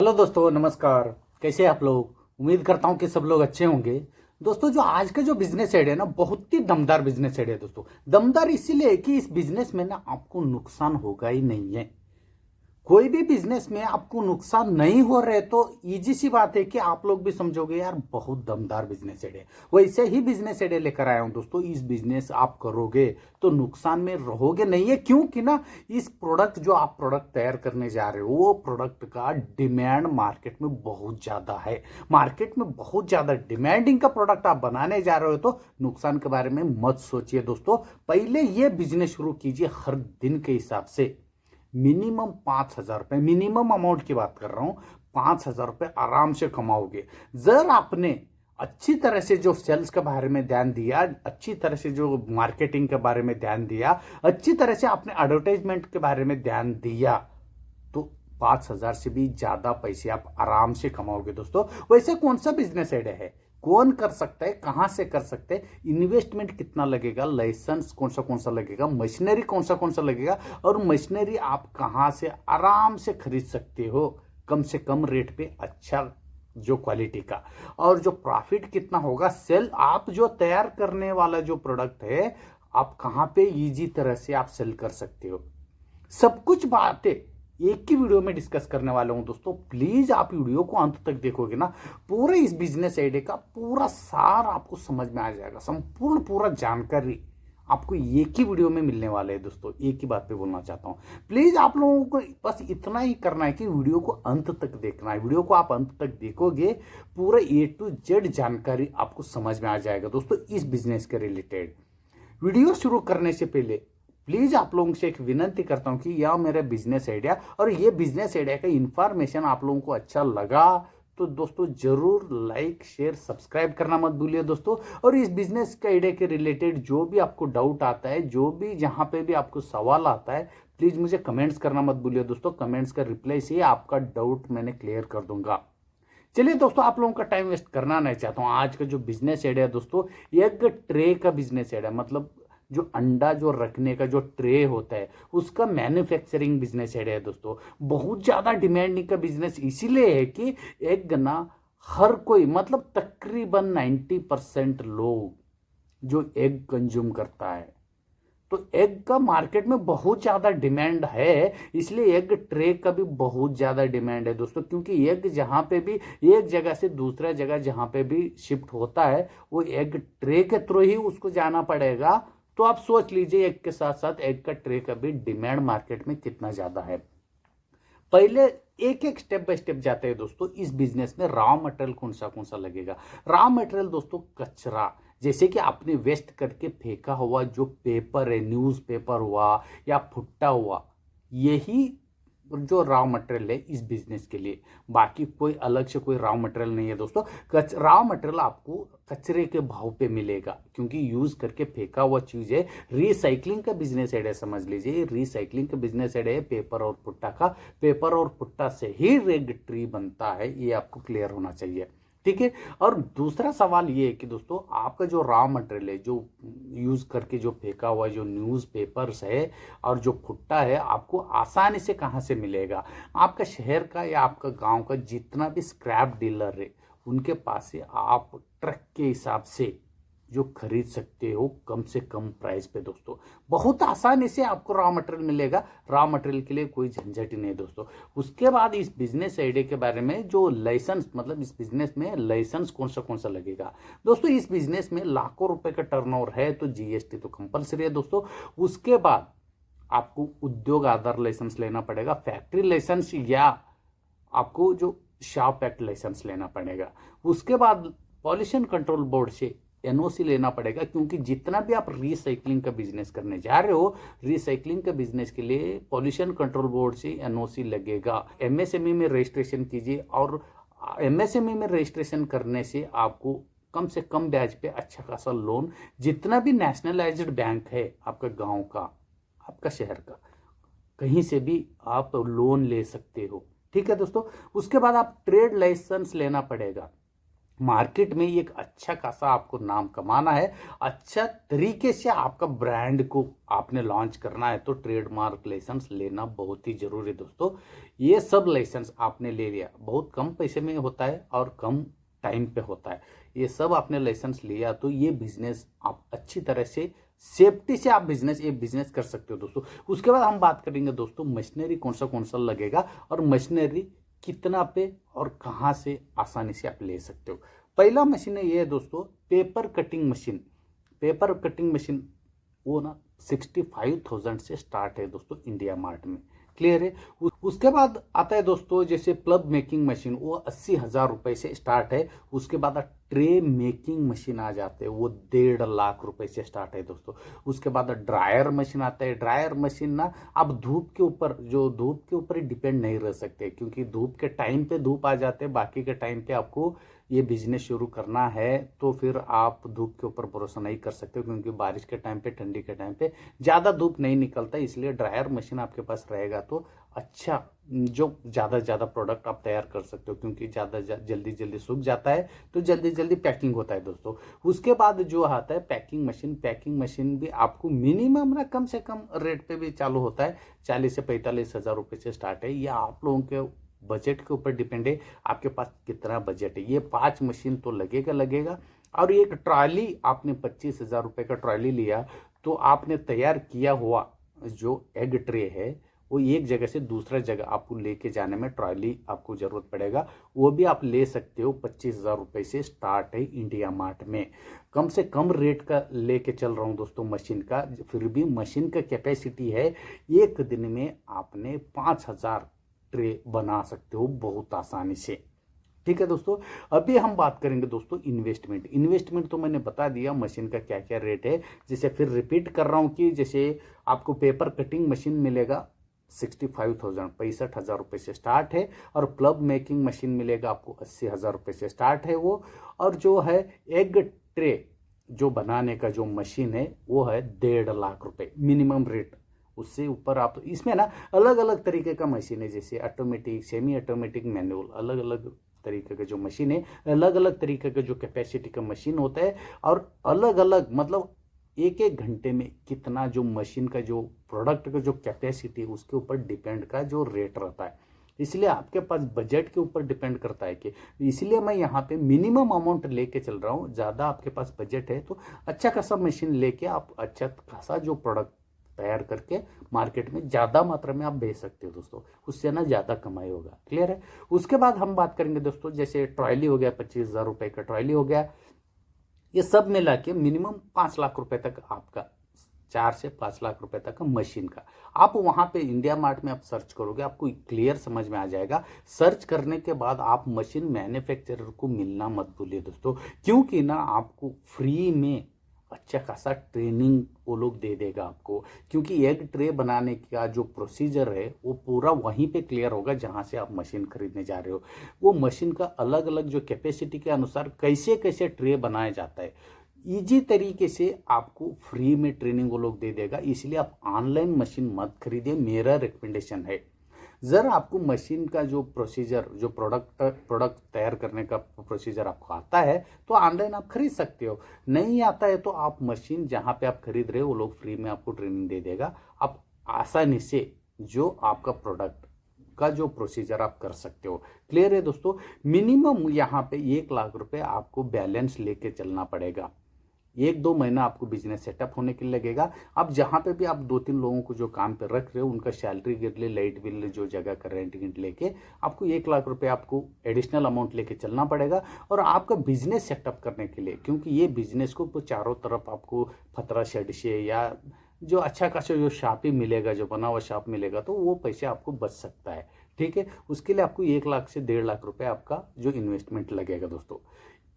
Hello दोस्तों, नमस्कार। कैसे हैं आप लोग? उम्मीद करता हूं कि सब लोग अच्छे होंगे। दोस्तों, जो आज का जो बिजनेस आइडिया है ना, बहुत ही दमदार बिजनेस आइडिया है दोस्तों। दमदार इसीलिए है कि इस बिजनेस में ना आपको नुकसान होगा ही नहीं है। कोई भी बिजनेस में आपको नुकसान नहीं हो रहे तो इजी सी बात है कि आप लोग भी समझोगे यार बहुत दमदार बिजनेस आइडिया। वैसे ही बिजनेस आइडिया लेकर आया हूं दोस्तों। इस बिजनेस आप करोगे तो नुकसान में रहोगे नहीं है, क्योंकि ना इस प्रोडक्ट जो आप प्रोडक्ट तैयार करने जा रहे हो वो प्रोडक्ट का डिमांड मार्केट में बहुत ज्यादा है। मार्केट में बहुत ज्यादा डिमांडिंग का प्रोडक्ट आप बनाने जा रहे हो तो नुकसान के बारे में मत सोचिए दोस्तों। पहले ये बिजनेस शुरू कीजिए हर दिन के हिसाब से। मिनिमम 5,000 रुपए, मिनिमम अमाउंट की बात कर रहा हूं। 5,000 रुपए आराम से कमाओगे जर आपने अच्छी तरह से जो सेल्स के बारे में ध्यान दिया, अच्छी तरह से जो मार्केटिंग के बारे में ध्यान दिया, अच्छी तरह से आपने एडवर्टाइजमेंट के बारे में ध्यान दिया तो 5,000 से भी ज्यादा पैसे आप आराम से कमाओगे दोस्तों। वैसे कौन सा बिजनेस आइडिया है, कौन कर सकता है, कहां से कर सकते हैं, इन्वेस्टमेंट कितना लगेगा, लाइसेंस कौन सा लगेगा, मशीनरी कौन सा लगेगा, और मशीनरी आप कहां से आराम से खरीद सकते हो कम से कम रेट पे, अच्छा जो क्वालिटी का, और जो प्रॉफिट कितना होगा, सेल आप जो तैयार करने वाला जो प्रोडक्ट है आप कहां पे इजी तरह से आप सेल कर सकते हो, सब कुछ बातें एक ही वीडियो में डिस्कस करने वाला हूं दोस्तों। प्लीज आप वीडियो को अंत तक देखोगे ना, पूरे इस बिजनेस आइडिया का पूरा सार आपको समझ में आ जाएगा। संपूर्ण पूरा जानकारी आपको एक ही वीडियो में मिलने वाले है दोस्तों। एक ही बात पे बोलना चाहता हूं, प्लीज आप लोगों को बस इतना ही करना है कि वीडियो को अंत तक देखना है। वीडियो को आप अंत तक देखोगे पूरा A to Z जानकारी आपको समझ में आ जाएगा दोस्तों इस बिजनेस के रिलेटेड। वीडियो शुरू करने से पहले प्लीज आप लोगों से एक विनती करता हूं कि यह मेरा बिजनेस आइडिया और ये बिजनेस आइडिया का इंफॉर्मेशन आप लोगों को अच्छा लगा तो दोस्तों जरूर लाइक शेयर सब्सक्राइब करना मत भूलिए दोस्तों। और इस बिजनेस के आइडिया के रिलेटेड जो भी आपको डाउट आता है, जो भी जहां पे भी आपको सवाल आता है, प्लीज मुझे कमेंट्स करना मत भूलिए दोस्तों। कमेंट्स का रिप्लाई से आपका डाउट मैंने क्लियर कर दूंगा। चलिए दोस्तों, आप लोगों का टाइम वेस्ट करना नहीं चाहता हूं। आज का जो बिजनेस आइडिया दोस्तों, एग ट्रे का बिजनेस आइडिया, मतलब जो अंडा जो रखने का जो ट्रे होता है उसका मैन्युफैक्चरिंग बिजनेस आइडिया है दोस्तों। बहुत ज्यादा डिमांडिंग का बिजनेस इसीलिए है कि एग ना हर कोई, मतलब तकरीबन 90% लोग जो एग कंज्यूम करता है, तो एग का मार्केट में बहुत ज्यादा डिमांड है। इसलिए एग ट्रे का भी बहुत ज्यादा डिमांड है दोस्तों, क्योंकि एग जहां पे भी एक जगह से दूसरा जगह जहां पे भी शिफ्ट होता है वो एग ट्रे के थ्रू ही उसको जाना पड़ेगा। तो आप सोच लीजिए एग के साथ साथ एग का ट्रे का भी डिमांड मार्केट में कितना ज्यादा है। पहले एक एक स्टेप बाय स्टेप जाते हैं दोस्तों। इस बिजनेस में रॉ मटेरियल कौन सा लगेगा। रॉ मटेरियल दोस्तों कचरा, जैसे कि आपने वेस्ट करके फेंका हुआ जो पेपर है, न्यूज पेपर हुआ या फुट्टा हुआ, यही जो रॉ मटेरियल है इस बिजनेस के लिए। बाकी कोई अलग से कोई रॉ मटेरियल नहीं है दोस्तों। रॉ मटेरियल आपको कचरे के भाव पे मिलेगा, क्योंकि यूज करके फेंका हुआ चीज है। रिसाइकलिंग का बिजनेस आइडिया समझ लीजिए, रिसाइकलिंग का बिजनेस आइडिया है पेपर और पुट्टा का। पेपर और पुट्टा से ही रेग ट्री बनता है, ये आपको क्लियर होना चाहिए, ठीक है। और दूसरा सवाल ये है कि दोस्तों आपका जो रॉ मटेरियल है, जो यूज करके जो फेंका हुआ जो न्यूज पेपर्स है और जो भुट्टा है, आपको आसानी से कहाँ से मिलेगा। आपका शहर का या आपका गांव का जितना भी स्क्रैप डीलर है उनके पास से आप ट्रक के हिसाब से जो खरीद सकते हो कम से कम प्राइस पे दोस्तों। बहुत आसानी से आपको रॉ मटेरियल मिलेगा। रॉ मटेरियल के लिए कोई झंझट ही नहीं दोस्तों। उसके बाद इस बिजनेस आइडिया के बारे में जो लाइसेंस, मतलब इस बिजनेस में लाइसेंस कौन सा लगेगा दोस्तों। इस बिजनेस में लाखों रुपए का टर्नओवर है तो जीएसटी तो कंपलसरी है दोस्तों। उसके बाद आपको उद्योग आधार लाइसेंस लेना पड़ेगा, फैक्ट्री लाइसेंस, या आपको जो शॉप एक्ट लाइसेंस लेना पड़ेगा। उसके बाद पॉल्यूशन कंट्रोल बोर्ड से एनओसी लेना पड़ेगा, क्योंकि जितना भी आप रिसाइकलिंग का बिजनेस करने जा रहे हो, रिसाइकलिंग के बिजनेस के लिए पॉल्यूशन कंट्रोल बोर्ड से एनओसी लगेगा। एमएसएमई में रजिस्ट्रेशन कीजिए, और एमएसएमई में रजिस्ट्रेशन करने से आपको कम से कम ब्याज पे अच्छा खासा लोन, जितना भी नेशनलाइज्ड बैंक है आपका गांव का, आपका शहर का, कहीं से भी आप लोन ले सकते हो, ठीक है दोस्तों। उसके बाद आप ट्रेड लाइसेंस लेना पड़ेगा। मार्केट में एक अच्छा खासा आपको नाम कमाना है, अच्छा तरीके से आपका ब्रांड को आपने लॉन्च करना है, तो ट्रेडमार्क लाइसेंस लेना बहुत ही जरूरी है दोस्तों। ये सब लाइसेंस आपने ले लिया, बहुत कम पैसे में होता है और कम टाइम पे होता है। ये सब आपने लाइसेंस लिया तो ये बिजनेस आप अच्छी तरह से सेफ्टी से आप ये बिजनेस कर सकते हो दोस्तों। उसके बाद हम बात करेंगे दोस्तों मशीनरी कौन सा लगेगा और मशीनरी कितना पे और कहाँ से आसानी से आप ले सकते हो। पहला मशीन है ये है दोस्तों paper cutting machine. Paper cutting machine वो ना 65,000 से स्टार्ट है दोस्तों इंडिया मार्ट में। क्लियर है। उसके बाद आता है दोस्तों जैसे प्लब मेकिंग मशीन, वो 80,000 रुपए से स्टार्ट है। उसके बाद ट्रे मेकिंग मशीन आ जाते हैं, वो 1.5 लाख रुपए से स्टार्ट है दोस्तों। उसके बाद ड्रायर मशीन आता है। ड्रायर मशीन ना आप धूप के ऊपर ही डिपेंड नहीं रह सकते, क्योंकि धूप के टाइम पे धूप आ जाते हैं, बाकी के टाइम पे आपको ये बिजनेस शुरू करना है तो फिर आप धूप के ऊपर भरोसा नहीं कर सकते, क्योंकि बारिश के टाइम पे ठंडी के टाइम पे ज़्यादा धूप नहीं निकलता। इसलिए ड्रायर मशीन आपके पास रहेगा तो अच्छा, जो ज़्यादा प्रोडक्ट आप तैयार कर सकते हो, क्योंकि जल्दी सूख जाता है तो जल्दी पैकिंग होता है दोस्तों। उसके बाद जो आता है पैकिंग मशीन भी आपको मिनिमम ना कम से कम रेट पे भी चालू होता है, 40 से 45,000 रुपये से स्टार्ट है। यह आप लोगों के बजट के ऊपर डिपेंड है, आपके पास कितना बजट है। ये 5 मशीन तो लगेगा। और एक ट्रॉली आपने 25,000 रुपये का ट्रॉली लिया तो आपने तैयार किया हुआ जो एग ट्रे है वो एक जगह से दूसरा जगह आपको लेके जाने में ट्रॉली आपको जरूरत पड़ेगा, वो भी आप ले सकते हो। 25,000 रुपये से स्टार्ट है इंडिया मार्ट में। कम से कम रेट का लेके चल रहा हूँ दोस्तों मशीन का, फिर भी मशीन का कैपेसिटी है एक दिन में आपने 5,000 ट्रे बना सकते हो बहुत आसानी से। ठीक है दोस्तों। अभी हम बात करेंगे दोस्तों इन्वेस्टमेंट तो मैंने बता दिया मशीन का क्या क्या रेट है। जैसे फिर रिपीट कर रहा हूं कि जैसे आपको पेपर कटिंग मशीन मिलेगा 65,000 रुपये से स्टार्ट है, और प्लब मेकिंग मशीन मिलेगा आपको 80,000 रुपये से स्टार्ट है वो। और जो है एग ट्रे जो बनाने का जो मशीन है वो है 1.5 लाख रुपये मिनिमम रेट। उससे ऊपर आप इसमें ना अलग अलग तरीके का मशीन है, जैसे ऑटोमेटिक, सेमी ऑटोमेटिक, मैनुअल, अलग अलग तरीके का जो मशीन है, अलग अलग तरीके का जो कैपेसिटी का मशीन होता है। और अलग अलग मतलब एक एक घंटे में कितना जो मशीन का जो प्रोडक्ट का जो कैपेसिटी उसके ऊपर डिपेंड का जो रेट रहता है। इसलिए आपके पास बजट के ऊपर डिपेंड करता है कि, इसलिए मैं यहाँ पे मिनिमम अमाउंट लेके चल रहा हूँ। ज़्यादा आपके पास बजट है तो अच्छा खासा मशीन लेके आप अच्छा खासा जो प्रोडक्ट तैयार करके मार्केट में ज़्यादा मात्रा में आप बेच सकते हो दोस्तों, उससे ना ज़्यादा कमाई होगा। क्लियर है। उसके बाद हम बात करेंगे दोस्तों जैसे ट्रॉली हो गया, 25,000 रुपये का ट्रॉली हो गया। ये सब मिला के मिनिमम 5 लाख रुपए तक आपका, 4 से 5 लाख रुपए तक का मशीन का। आप वहां पे इंडिया मार्ट में आप सर्च करोगे आपको क्लियर समझ में आ जाएगा। सर्च करने के बाद आप मशीन मैन्युफैक्चरर को मिलना मत भूलिए दोस्तों, क्योंकि ना आपको फ्री में अच्छा खासा ट्रेनिंग वो लोग दे देगा आपको, क्योंकि एग ट्रे बनाने का जो प्रोसीजर है वो पूरा वहीं पे क्लियर होगा जहां से आप मशीन खरीदने जा रहे हो। वो मशीन का अलग अलग जो कैपेसिटी के अनुसार कैसे कैसे ट्रे बनाया जाता है इजी तरीके से आपको फ्री में ट्रेनिंग वो लोग दे देगा। इसलिए आप ऑनलाइन मशीन मत खरीदिए, मेरा रिकमेंडेशन है। ज़रा आपको मशीन का जो प्रोसीजर, जो प्रोडक्ट तैयार करने का प्रोसीजर आपको आता है तो ऑनलाइन आप खरीद सकते हो। नहीं आता है तो आप मशीन जहाँ पे आप खरीद रहे हो वो लोग फ्री में आपको ट्रेनिंग दे देगा, आप आसानी से जो आपका प्रोडक्ट का जो प्रोसीजर आप कर सकते हो। क्लियर है दोस्तों। मिनिमम यहाँ पे 1 लाख रुपए आपको बैलेंस लेके चलना पड़ेगा। 1-2 महीना आपको बिजनेस सेटअप होने के लिए लगेगा। अब जहाँ पे भी आप 2-3 लोगों को जो काम पे रख रहे हो उनका सैलरी गिर ले, लाइट बिल, जो जगह का रेंट लेके आपको 1 लाख रुपए आपको एडिशनल अमाउंट लेके चलना पड़ेगा। और आपका बिजनेस सेटअप करने के लिए, क्योंकि ये बिजनेस को चारों तरफ आपको फतरा शेड से या जो अच्छा खासा जो शॉप ही मिलेगा, जो बना हुआ शॉप मिलेगा, तो वो पैसे आपको बच सकता है। ठीक है। उसके लिए आपको 1 लाख से 1.5 लाख रुपए आपका जो इन्वेस्टमेंट लगेगा दोस्तों।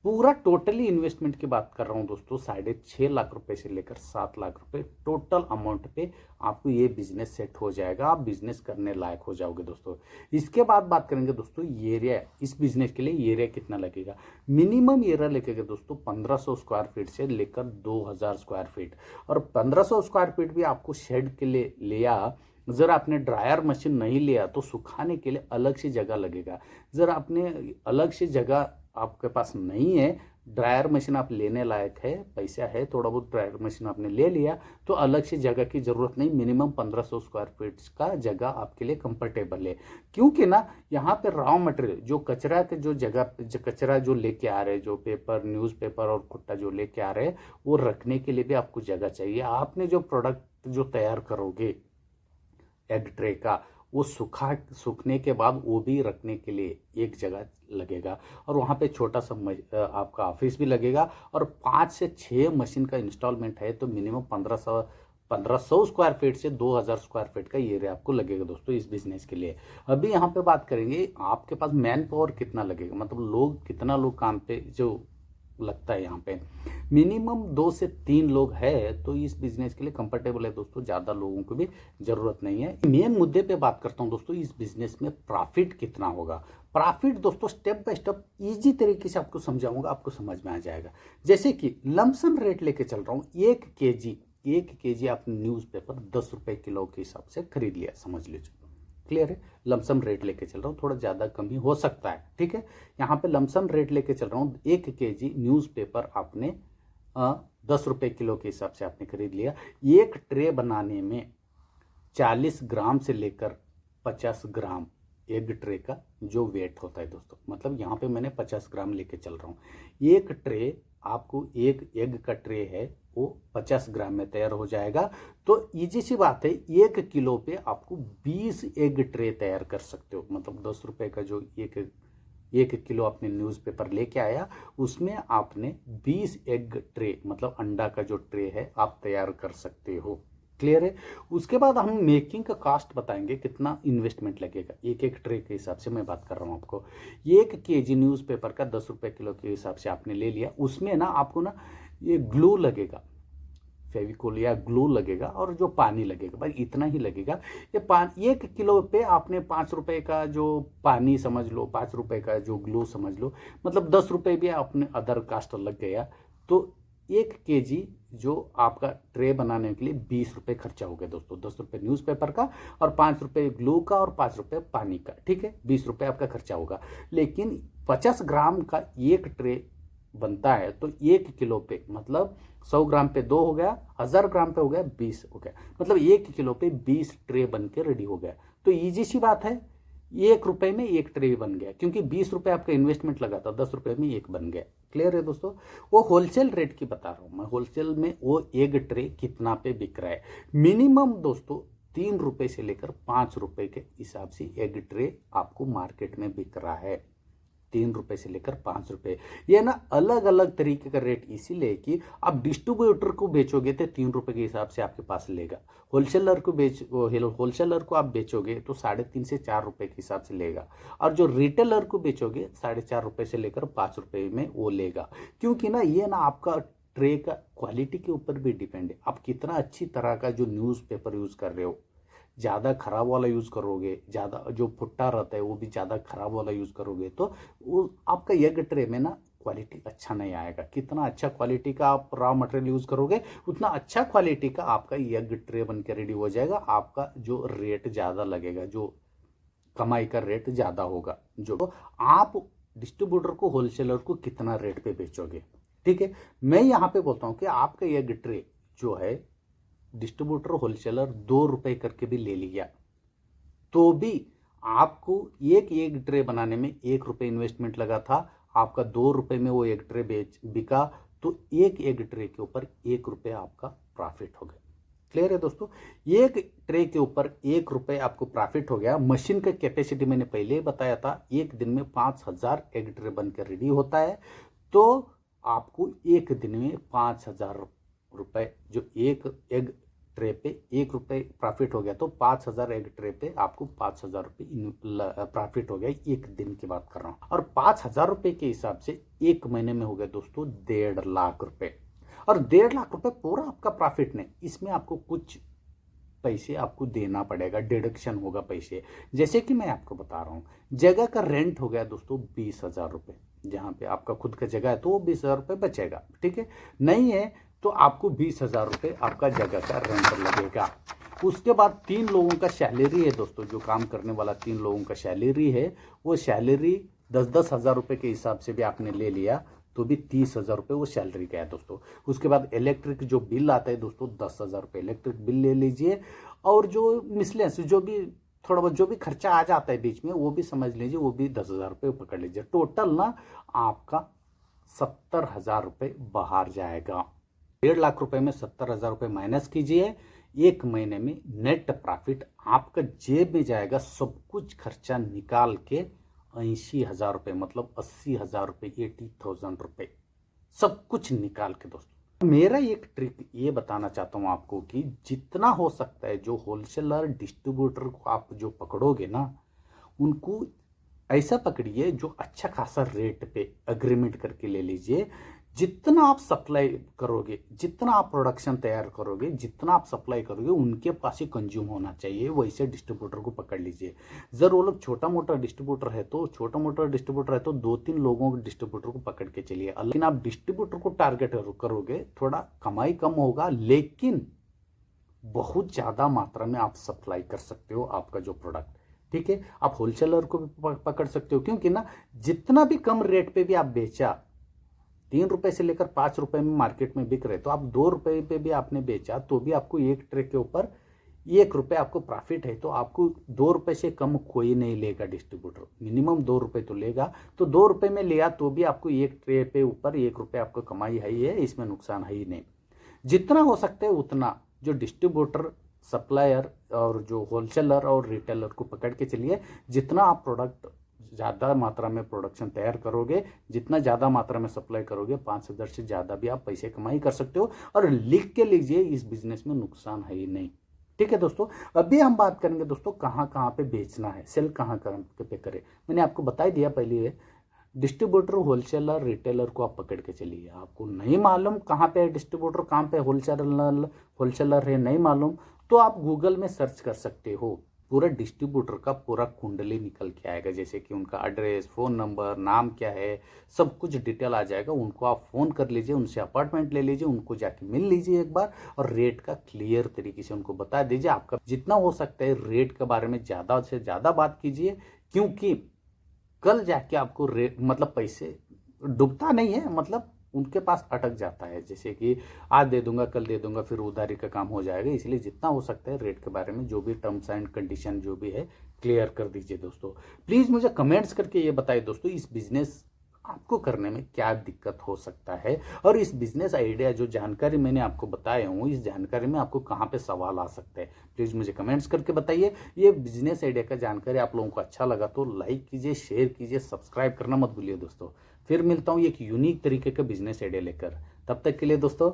पूरा टोटली इन्वेस्टमेंट की बात कर रहा हूं दोस्तों, 6.5 लाख रुपए से लेकर 7 लाख रुपए टोटल अमाउंट पे आपको ये बिजनेस सेट हो जाएगा, आप बिजनेस करने लायक हो जाओगे दोस्तों। इसके बाद बात करेंगे दोस्तों एरिया, इस बिजनेस के लिए एरिया कितना लगेगा। मिनिमम एरिया लगेगा दोस्तों 1500 स्क्वायर फीट से लेकर 2000 स्क्वायर फीट। और 1500 स्क्वायर फीट भी आपको शेड के लिए लिया। जरा आपने ड्रायर मशीन नहीं लिया तो सुखाने के लिए अलग से जगह लगेगा। जरा आपने अलग से जगह आपके पास नहीं है, ड्रायर मशीन आप लेने लायक है, पैसा है, थोड़ा बहुत ड्रायर मशीन आपने ले लिया, तो अलग से जगह की ज़रूरत नहीं। मिनिमम 1500 स्क्वायर फीट का जगह आपके लिए कंफर्टेबल है, क्योंकि ना यहाँ पे रॉ मटेरियल जो कचरा के जो जगह जो कचरा जो लेके आ रहे हैं, जो पेपर न्यूज़पेपर और कुट्टा जो लेके आ रहे हैं, वो रखने के लिए भी आपको जगह चाहिए। आपने जो प्रोडक्ट जो तैयार करोगे एग ट्रे का, वो सूखने के बाद वो भी रखने के लिए एक जगह लगेगा, और वहाँ पे छोटा सा आपका ऑफिस भी लगेगा, और 5 से 6 मशीन का इंस्टॉलमेंट है, तो मिनिमम 1500 स्क्वायर फीट से 2000 स्क्वायर फीट का एरिया आपको लगेगा दोस्तों इस बिजनेस के लिए। अभी यहाँ पे बात करेंगे आपके पास मैन पावर कितना लगेगा, मतलब लोग कितना लोग काम पे जो लगता है। यहाँ पे मिनिमम 2 से 3 लोग है, तो इस बिजनेस के लिए कंफर्टेबल है दोस्तों, ज़्यादा लोगों को भी ज़रूरत नहीं है। मेन मुद्दे पे बात करता हूँ दोस्तों, इस बिजनेस में प्रॉफिट कितना होगा। प्रॉफिट दोस्तों स्टेप बाय स्टेप इजी तरीके से आपको समझाऊंगा, आपको समझ में आ जाएगा। जैसे कि लमसम रेट लेके चल रहा हूँ, 1 केजी आपने न्यूज़पेपर 10 रुपये किलो के हिसाब से खरीद लिया, समझ लीजिए, क्लियर है। लमसम रेट लेके चल रहा हूँ, थोड़ा ज़्यादा कमी हो सकता है, ठीक है। यहाँ पे लमसम रेट लेके चल रहा हूँ, 1 केजी न्यूज़पेपर आपने 10 रुपये किलो के हिसाब से आपने खरीद लिया। एक ट्रे बनाने में 40 ग्राम से लेकर 50 ग्राम एग ट्रे का जो वेट होता है दोस्तों, मतलब यहाँ पे मैंने 50 ग्राम लेके चल रहा हूँ। एक ट्रे आपको, एक एग का ट्रे है वो 50 ग्राम में तैयार हो जाएगा। तो इजी सी बात है, 1 किलो पे आपको 20 एग ट्रे तैयार कर सकते हो। मतलब 10 रुपये का जो एक किलो आपने न्यूज़पेपर लेके आया, उसमें आपने 20 एग ट्रे मतलब अंडा का जो ट्रे है आप तैयार कर सकते हो, क्लियर है। उसके बाद हम मेकिंग का कॉस्ट बताएंगे, कितना इन्वेस्टमेंट लगेगा एक ट्रे के हिसाब से मैं बात कर रहा हूँ आपको। 1 केजी न्यूज़पेपर का 10 रुपये किलो के हिसाब से आपने ले लिया, उसमें ना आपको ना ये ग्लू लगेगा, फेविकोल या ग्लू लगेगा, और जो पानी लगेगा भाई इतना ही लगेगा। ये 1 किलो पे आपने 5 रुपये का जो पानी समझ लो, 5 रुपये का जो ग्लू समझ लो, मतलब 10 रुपये भी आपने अदर कास्ट लग गया। तो 1 केजी जो आपका ट्रे बनाने के लिए 20 रुपये खर्चा हो गया दोस्तों, 10 रुपये न्यूज़पेपर का और 5 रुपये ग्लू का और 5 रुपये पानी का, ठीक है, 20 रुपये आपका खर्चा होगा। लेकिन 50 ग्राम का एक ट्रे बनता है, तो 1 किलो पे मतलब 100 ग्राम पे 2 हो गया, 1000 ग्राम पे हो गया 20 हो गया, मतलब 1 किलो पे 20 ट्रे बन के रेडी हो गया। तो ईजी सी बात है, 1 रुपये में 1 ट्रे बन गया, क्योंकि 20 रुपये आपका इन्वेस्टमेंट लगा था, 10 रुपये में 1 बन गया, क्लियर है दोस्तों। वो होलसेल रेट की बता रहा हूँ मैं, होलसेल में वो एग ट्रे कितना पे बिक रहा है। मिनिमम दोस्तों 3 रुपये से लेकर 5 रुपये के हिसाब से एग ट्रे आपको मार्केट में बिक रहा है, 3 रुपये से लेकर 5 रुपये। ये ना अलग अलग तरीके का रेट इसीलिए कि आप डिस्ट्रीब्यूटर को बेचोगे तो 3 रुपये के हिसाब से आपके पास लेगा, होलसेलर को आप बेचोगे तो 3.5 से 4 रुपये के हिसाब से लेगा, और जो रिटेलर को बेचोगे 4.5 रुपये से लेकर 5 रुपये में वो लेगा। क्योंकि ना ये ना आपका ट्रे का क्वालिटी के ऊपर भी डिपेंड है, आप कितना अच्छी तरह का जो न्यूज़पेपर यूज़ कर रहे हो। ज़्यादा ख़राब वाला यूज़ करोगे, ज़्यादा जो फुट्टा रहता है वो भी ज़्यादा ख़राब वाला यूज़ करोगे, तो वो आपका एग ट्रे में ना क्वालिटी अच्छा नहीं आएगा। कितना अच्छा क्वालिटी का आप रॉ मटेरियल यूज़ करोगे, उतना अच्छा क्वालिटी का आपका एग ट्रे बन के रेडी हो जाएगा। आपका जो रेट ज़्यादा लगेगा, जो कमाई का रेट ज़्यादा होगा, जो आप डिस्ट्रीब्यूटर को होलसेलर को कितना रेट पे बेचोगे, ठीक है। मैं यहाँ पे बोलता हूँ कि आपका एग ट्रे जो है डिस्ट्रीब्यूटर होलसेलर 2 रुपये करके भी ले लिया, तो भी आपको एक ट्रे बनाने में 1 रुपये इन्वेस्टमेंट लगा था, आपका 2 रुपये में वो एक ट्रे बिका, तो एक ट्रे के ऊपर 1 रुपये आपका प्रॉफिट हो गया, क्लियर है दोस्तों। एक ट्रे के ऊपर 1 रुपये आपको प्रॉफिट हो गया। मशीन का कैपेसिटी मैंने पहले ही बताया था, एक दिन में 5000 एग ट्रे बनकर रेडी होता है, तो आपको एक दिन में 5000 रुपये, जो एक एग ट्रे पे 1 रुपये प्रॉफिट हो गया, तो 5000 एग ट्रे पे आपको 5000 रुपये प्रॉफिट हो गया, एक दिन की बात कर रहा हूँ। और 5000 रुपये के हिसाब से एक महीने में हो गया दोस्तों 1.5 लाख रुपये, और 1.5 लाख रुपये पूरा आपका प्रॉफिट नहीं, इसमें आपको कुछ पैसे आपको देना पड़ेगा, डिडक्शन होगा पैसे। जैसे कि मैं आपको बता रहा हूँ, जगह का रेंट हो गया दोस्तों 20,000 रुपये, जहाँ पे आपका खुद का जगह है तो वो 20,000 रुपये बचेगा, ठीक है। नहीं है तो आपको 20,000 रुपये आपका जगह का रेंट लगेगा। उसके बाद 3 लोगों का सैलरी है दोस्तों, जो काम करने वाला 3 लोगों का सैलरी है, वो सैलरी 10,000 रुपये के हिसाब से भी आपने ले लिया तो भी 30,000 रुपये वो सैलरी का है दोस्तों। उसके बाद इलेक्ट्रिक जो बिल आता है दोस्तों 10,000 रुपये इलेक्ट्रिक बिल ले लीजिए। और जो मिसलेंस जो भी थोड़ा बहुत जो भी खर्चा आ जाता है बीच में वो भी समझ लीजिए, वो भी 10,000 रुपये पकड़ लीजिए। टोटल ना आपका 70,000 रुपये बाहर जाएगा। 1.5 लाख रुपए में 70,000 रुपये माइनस कीजिए, एक महीने में नेट प्रॉफिट आपका जेब में जाएगा सब कुछ खर्चा निकाल के 80,000 रुपये, मतलब 80,000 रुपये, 80,000 रुपये सब कुछ निकाल के दोस्तों। मेरा एक ट्रिक ये बताना चाहता हूँ आपको कि जितना हो सकता है जो होलसेलर डिस्ट्रीब्यूटर को आप जो पकड़ोगे ना, उनको ऐसा पकड़िए जो अच्छा खासा रेट पे अग्रीमेंट करके ले लीजिए। जितना आप सप्लाई करोगे, जितना आप प्रोडक्शन तैयार करोगे, जितना आप सप्लाई करोगे उनके पास ही कंज्यूम होना चाहिए, वैसे डिस्ट्रीब्यूटर को पकड़ लीजिए। जर वो लोग छोटा मोटा डिस्ट्रीब्यूटर है तो 2-3 लोगों के डिस्ट्रीब्यूटर को पकड़ के चलिए। लेकिन आप डिस्ट्रीब्यूटर को टारगेट करोगे, थोड़ा कमाई कम होगा लेकिन बहुत ज़्यादा मात्रा में आप सप्लाई कर सकते हो आपका जो प्रोडक्ट। ठीक है, आप होलसेलर को भी पकड़ सकते हो, क्योंकि ना जितना भी कम रेट पे भी आप बेचा, 3 रुपए से लेकर 5 रुपए में मार्केट में बिक रहे, तो आप 2 रुपए पे भी आपने बेचा तो भी आपको एक ट्रे के ऊपर 1 रुपये आपको प्रॉफिट है। तो आपको 2 रुपए से कम कोई नहीं लेगा डिस्ट्रीब्यूटर, मिनिमम 2 रुपए तो लेगा। तो 2 रुपए में लिया तो भी आपको एक ट्रे पे ऊपर 1 रुपये आपको कमाई है ही है, इसमें नुकसान है ही नहीं। जितना हो सकता है उतना जो डिस्ट्रीब्यूटर, सप्लायर और जो होलसेलर और रिटेलर को पकड़ के चलिए। जितना आप प्रोडक्ट ज़्यादा मात्रा में प्रोडक्शन तैयार करोगे, जितना ज़्यादा मात्रा में सप्लाई करोगे, 5,000 से ज़्यादा भी आप पैसे कमाई कर सकते हो। और लिख के लीजिए, इस बिजनेस में नुकसान है ही नहीं। ठीक है दोस्तों, अभी हम बात करेंगे दोस्तों कहाँ कहाँ पे बेचना है, सेल कहाँ कहाँ पे करें। मैंने आपको बता दिया पहले, डिस्ट्रीब्यूटर, होलसेलर, रिटेलर को आप पकड़ के चलिए। आपको नहीं मालूम कहाँ पे डिस्ट्रीब्यूटर, कहाँ पे होलसेलर है, नहीं मालूम तो आप गूगल में सर्च कर सकते हो। पूरा डिस्ट्रीब्यूटर का पूरा कुंडली निकल के आएगा, जैसे कि उनका एड्रेस, फ़ोन नंबर, नाम क्या है, सब कुछ डिटेल आ जाएगा। उनको आप फ़ोन कर लीजिए, उनसे अपॉइंटमेंट ले लीजिए, उनको जाके मिल लीजिए एक बार, और रेट का क्लियर तरीके से उनको बता दीजिए। आपका जितना हो सकता है रेट के बारे में ज़्यादा से ज़्यादा बात कीजिए, क्योंकि कल जाके आपको रेट मतलब पैसे डूबता नहीं है, मतलब उनके पास अटक जाता है। जैसे कि आज दे दूंगा, कल दे दूंगा, फिर उधारी का काम हो जाएगा। इसलिए जितना हो सकता है रेट के बारे में जो भी टर्म्स एंड कंडीशन जो भी है क्लियर कर दीजिए दोस्तों। प्लीज़ मुझे कमेंट्स करके ये बताइए दोस्तों, इस बिजनेस आपको करने में क्या दिक्कत हो सकता है, और इस बिजनेस आइडिया जो जानकारी मैंने आपको बताया हूँ, इस जानकारी में आपको कहाँ पे सवाल आ सकते हैं। प्लीज़ मुझे कमेंट्स करके बताइए। ये बिजनेस आइडिया का जानकारी आप लोगों को अच्छा लगा तो लाइक कीजिए, शेयर कीजिए, सब्सक्राइब करना मत भूलिए दोस्तों। फिर मिलता हूँ एक यूनिक तरीके का बिजनेस आइडिया लेकर, तब तक के लिए दोस्तों